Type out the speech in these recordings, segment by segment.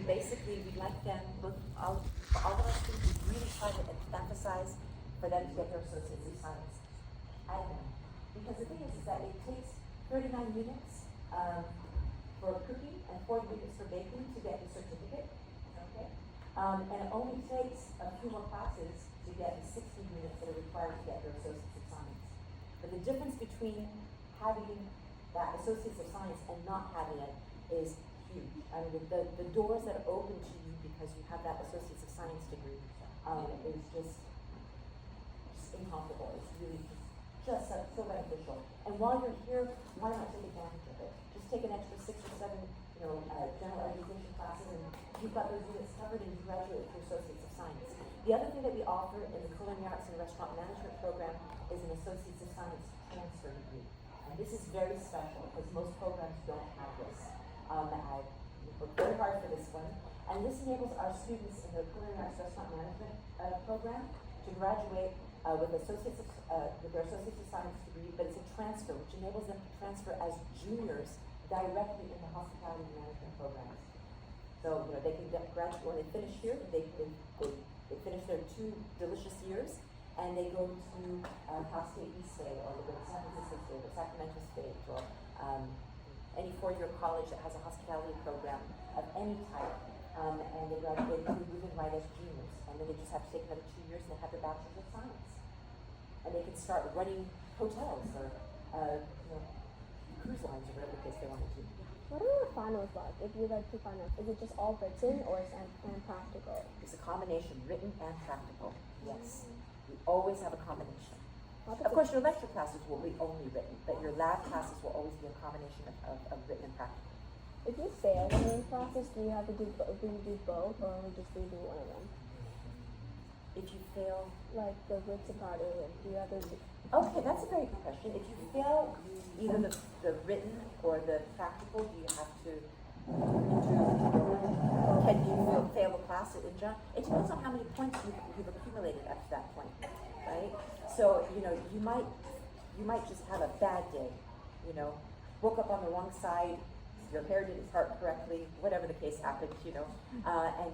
basically, we'd like them, all of our students, we really try to emphasize for them to get their associates in science at them. Because the thing is that it takes 39 units for cooking and 40 units for baking to get the certificate, okay? And it only takes a few more classes to get the 60 units that are required to get their associates of science. But the difference between having that associates of science and not having it is huge. I mean, the doors that are open to you because you have that associates of science degree is just incomparable. It's really just so beneficial. And while you're here, why not take advantage of it? Just take an extra 6 or 7, general education classes, and you've got those units covered, and you graduate with your associates of science. The other thing that we offer in the Culinary Arts and Restaurant Management program is an associates of science transfer degree. And this is very special because most programs don't have this. I worked very hard for this one. And this enables our students in the Culinary Arts Restaurant Management program to graduate with their associates of science degree, but it's a transfer, which enables them to transfer as juniors directly into hospitality management programs. So they can graduate when they finish here. They finish their 2 delicious years, and they go to Cal State East Bay, or they go to San Francisco State, or Sacramento State, or any 4-year college that has a hospitality program of any type. And they graduate moving right as juniors, and then they just have to take another 2 years, and they have their bachelor's of science. And they can start running hotels or cruise lines or whatever the case they want to do. What are your finals like? If you like to finals, is it just all written or is it practical? It's a combination, written and practical. Yes, we always have a combination. Of course, your lecture classes will be only written, but your lab classes will always be a combination of written and practical. If you fail in any classes, do you have to do both, or only just do one of them? If you fail, like the written part of it, do you have to do? Okay, that's a very good question. If you fail either the written or the practical, do you have to can you fail the class in general? It depends on how many points you've accumulated up to that point, right? So you might just have a bad day. Woke up on the wrong side. Your hair didn't part correctly, whatever the case happened, and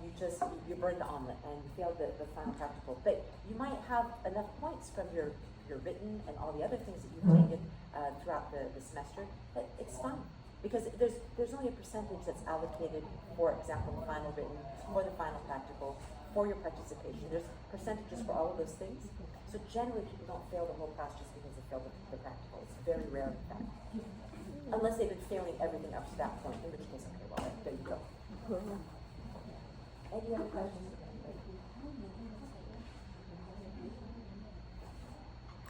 you burned the omelet and you failed the final practical. But you might have enough points from your written and all the other things that you've taken throughout the semester that it's fun. Because there's only a percentage that's allocated, for example, the final written, for the final practical, for your participation. There's percentages for all of those things. So generally people don't fail the whole class just because they failed the practical. It's very rare in fact. Unless they've been failing everything up to that point, in which case, okay, well, there you go. Any other questions?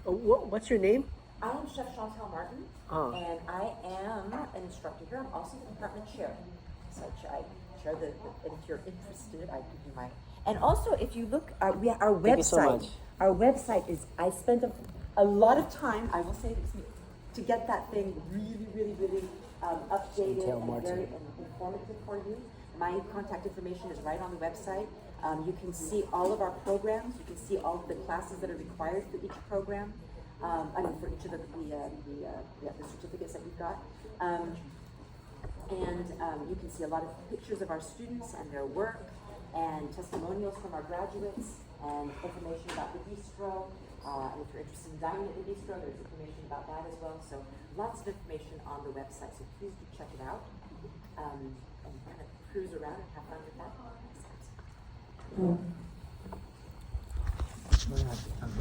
What's your name? I am Chef Chantal Martin, and I am an instructor here. I'm also the department chair. So I chair and if you're interested, I give you my. And also, if you look, our website. Thank you so much. Our website is. I spent a lot of time. I will say this. To get that thing really updated and very informative for you. My contact information is right on the website. You can see all of our programs. You can see all of the classes that are required for each program. For each of the certificates that we've got. You can see a lot of pictures of our students and their work, and testimonials from our graduates, and information about the Bistro. And if you're interested in dining at the Bistro, there's information about that as well. So lots of information on the website. So please do check it out and kind of cruise around and have fun with that.